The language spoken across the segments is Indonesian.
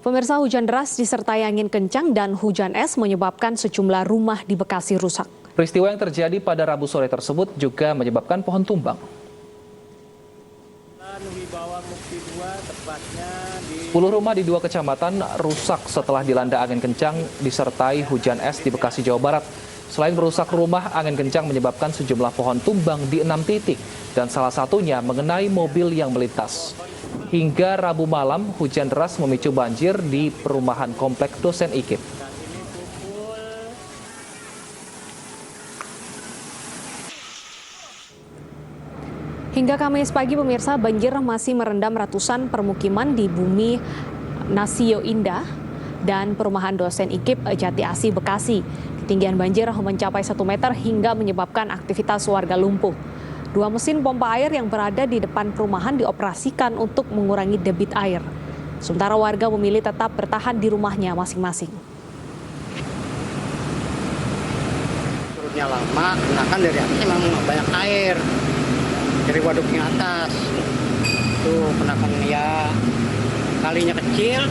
Pemirsa, hujan deras disertai angin kencang dan hujan es menyebabkan sejumlah rumah di Bekasi rusak. Peristiwa yang terjadi pada Rabu sore tersebut juga menyebabkan pohon tumbang. 10 rumah di 2 kecamatan rusak setelah dilanda angin kencang disertai hujan es di Bekasi, Jawa Barat. Selain merusak rumah, angin kencang menyebabkan sejumlah pohon tumbang di 6 titik dan salah satunya mengenai mobil yang melintas. Hingga Rabu malam, hujan deras memicu banjir di perumahan komplek dosen IKIP. Hingga Kamis pagi, pemirsa, banjir masih merendam ratusan permukiman di Bumi Nasio Indah dan perumahan dosen IKIP Jati Asih, Bekasi. Ketinggian banjir mencapai 1 meter hingga menyebabkan aktivitas warga lumpuh. 2 mesin pompa air yang berada di depan perumahan dioperasikan untuk mengurangi debit air. Sementara warga memilih tetap bertahan di rumahnya masing-masing. Surutnya lama, karena kan dari atas memang banyak air. Dari waduknya atas. Tuh, karena kan ya kalinya kecil,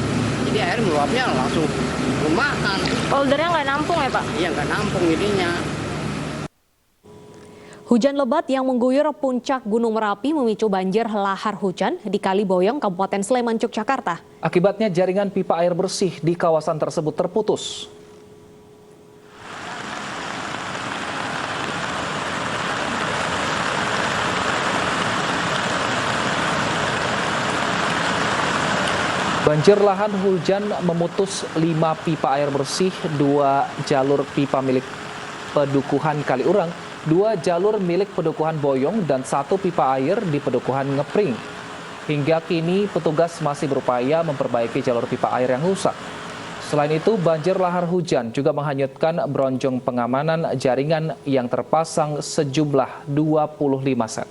jadi air meluapnya langsung rumahan. Poldernya nggak nampung ya, Pak? Iya, nggak nampung jadinya. Hujan lebat yang mengguyur puncak Gunung Merapi memicu banjir lahar hujan di Kali Boyong, Kabupaten Sleman, Yogyakarta. Akibatnya jaringan pipa air bersih di kawasan tersebut terputus. Banjir lahar hujan memutus 5 pipa air bersih, 2 jalur pipa milik Pedukuhan Kaliurang, 2 jalur milik Pedukuhan Boyong, dan 1 pipa air di Pedukuhan Ngepring. Hingga kini petugas masih berupaya memperbaiki jalur pipa air yang rusak. Selain itu, banjir lahar hujan juga menghanyutkan bronjong pengamanan jaringan yang terpasang sejumlah 25 set.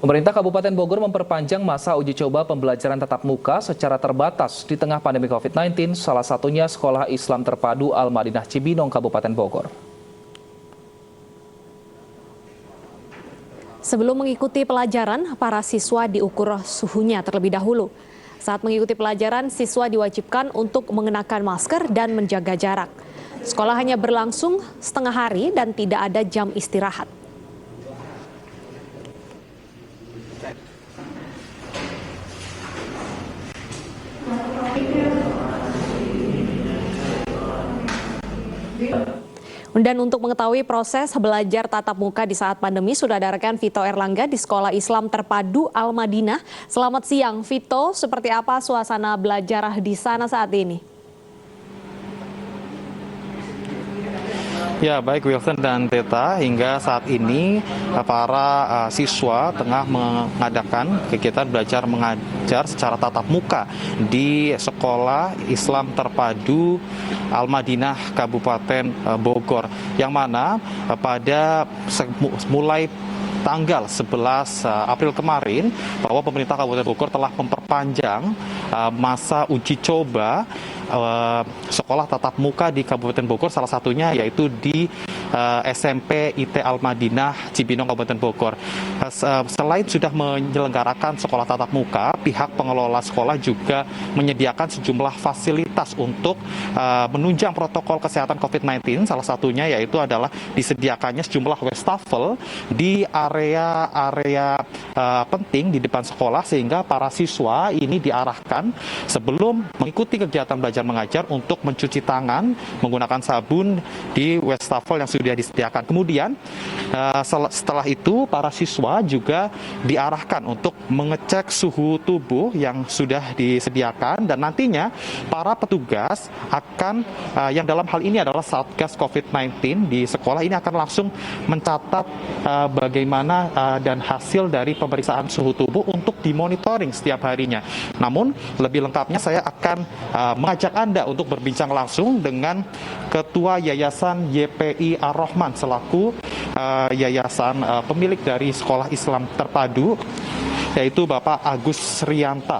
Pemerintah Kabupaten Bogor memperpanjang masa uji coba pembelajaran tatap muka secara terbatas di tengah pandemi COVID-19, salah satunya Sekolah Islam Terpadu Al-Madinah Cibinong, Kabupaten Bogor. Sebelum mengikuti pelajaran, para siswa diukur suhunya terlebih dahulu. Saat mengikuti pelajaran, siswa diwajibkan untuk mengenakan masker dan menjaga jarak. Sekolah hanya berlangsung setengah hari dan tidak ada jam istirahat. Dan untuk mengetahui proses belajar tatap muka di saat pandemi, sudah ada rekan Vito Erlangga di Sekolah Islam Terpadu Al-Madinah. Selamat siang, Vito. Seperti apa suasana belajar di sana saat ini? Ya, baik Wilson dan Teta, hingga saat ini para siswa tengah mengadakan kegiatan belajar mengajar secara tatap muka di Sekolah Islam Terpadu Al-Madinah Kabupaten Bogor, yang mana pada mulai tanggal 11 April kemarin bahwa pemerintah Kabupaten Bogor telah memperpanjang masa uji coba sekolah tatap muka di Kabupaten Bogor, salah satunya yaitu di SMP IT Al-Madinah Cibinong, Kabupaten Bogor. Selain sudah menyelenggarakan sekolah tatap muka, pihak pengelola sekolah juga menyediakan sejumlah fasilitas untuk menunjang protokol kesehatan COVID-19. Salah satunya yaitu adalah disediakannya sejumlah wastafel di area-area penting di depan sekolah, sehingga para siswa ini diarahkan sebelum mengikuti kegiatan belajar mengajar untuk mencuci tangan menggunakan sabun di wastafel yang sudah disediakan. Kemudian setelah itu para siswa juga diarahkan untuk mengecek suhu tubuh yang sudah disediakan, dan nantinya para petugas akan yang dalam hal ini adalah Satgas COVID-19 di sekolah ini akan langsung mencatat bagaimana dan hasil dari pemeriksaan suhu tubuh untuk dimonitoring setiap harinya. Namun lebih lengkapnya saya akan mengajak Anda untuk berbincang langsung dengan Ketua Yayasan YPI Ar-Rahman selaku yayasan pemilik dari Sekolah Islam Terpadu, yaitu Bapak Agus Rianta.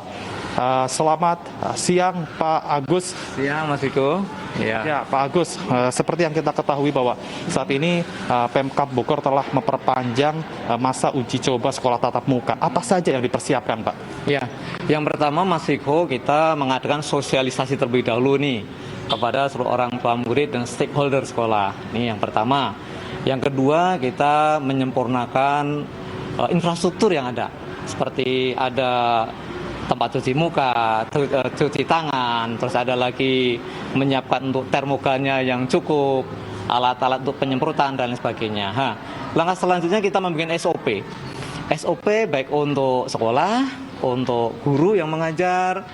Selamat siang Pak Agus. Siang Mas Viko. Ya, Pak Agus, seperti yang kita ketahui bahwa saat ini Pemkab Bogor telah memperpanjang masa uji coba sekolah tatap muka. Apa saja yang dipersiapkan, Pak? Ya, yang pertama Mas Viko, kita mengadakan sosialisasi terlebih dahulu nih kepada seluruh orang tua murid dan stakeholder sekolah. Ini yang pertama. Yang kedua, kita menyempurnakan infrastruktur yang ada. Seperti ada tempat cuci muka, cuci tangan, terus ada lagi menyiapkan untuk termoganya yang cukup, alat-alat untuk penyemprotan dan lain sebagainya. Langkah selanjutnya kita membuat SOP. SOP baik untuk sekolah, untuk guru yang mengajar,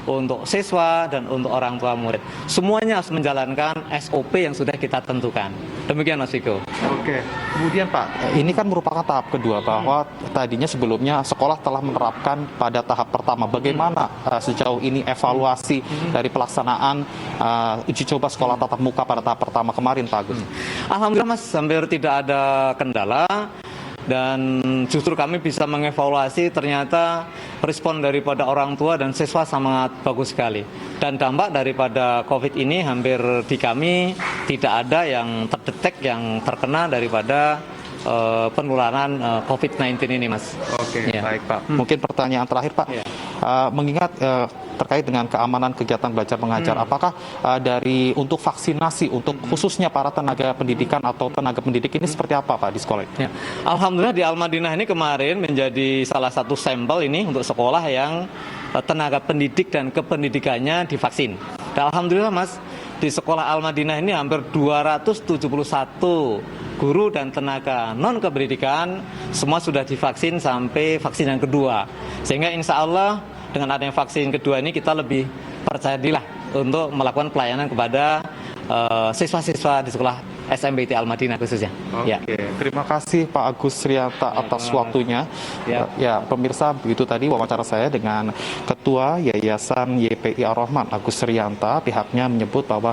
untuk siswa dan untuk orang tua murid. Semuanya harus menjalankan SOP yang sudah kita tentukan. Demikian Mas Viko. Oke. Kemudian Pak, ini kan merupakan tahap kedua bahwa tadinya sebelumnya sekolah telah menerapkan pada tahap pertama. Bagaimana sejauh ini evaluasi dari pelaksanaan uji coba sekolah tatap muka pada tahap pertama kemarin, Pak Agus? Alhamdulillah Mas, hampir tidak ada kendala. Dan justru kami bisa mengevaluasi ternyata respon daripada orang tua dan siswa sangat bagus sekali. Dan dampak daripada COVID ini hampir di kami tidak ada yang terdetek yang terkena daripada penularan COVID-19 ini, Mas. Oke, Ya. baik Pak. Mungkin pertanyaan terakhir Pak, Ya. mengingat terkait dengan keamanan kegiatan belajar mengajar, apakah dari untuk vaksinasi untuk khususnya para tenaga pendidikan atau tenaga pendidik ini seperti apa Pak di sekolah? Ya. Alhamdulillah di Al-Madinah ini kemarin menjadi salah satu sampel ini untuk sekolah yang tenaga pendidik dan kependidikannya divaksin. Dan Alhamdulillah Mas, di sekolah Al-Madinah ini hampir 271 guru dan tenaga non kependidikan semua sudah divaksin sampai vaksin yang kedua. Sehingga insya Allah dengan adanya vaksin kedua ini kita lebih percaya diri lah untuk melakukan pelayanan kepada siswa-siswa di sekolah SMBT Al-Madinah khususnya. Oke, terima kasih Pak Agus Rianta atas waktunya. Ya, pemirsa, begitu tadi wawancara saya dengan Ketua Yayasan YPI Ar-Rahman Agus Rianta. Pihaknya menyebut bahwa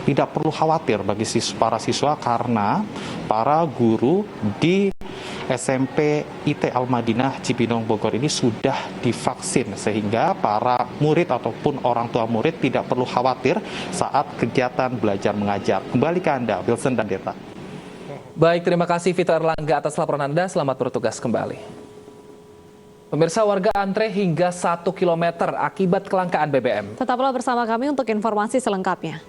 tidak perlu khawatir bagi para siswa karena para guru di SMP IT Al-Madinah Cibinong Bogor ini sudah divaksin sehingga para murid ataupun orang tua murid tidak perlu khawatir saat kegiatan belajar mengajar. Kembali ke Anda, Wilson dan Deta. Baik, terima kasih Vito Erlangga atas laporan Anda. Selamat bertugas kembali. Pemirsa, warga antre hingga 1 km akibat kelangkaan BBM. Tetaplah bersama kami untuk informasi selengkapnya.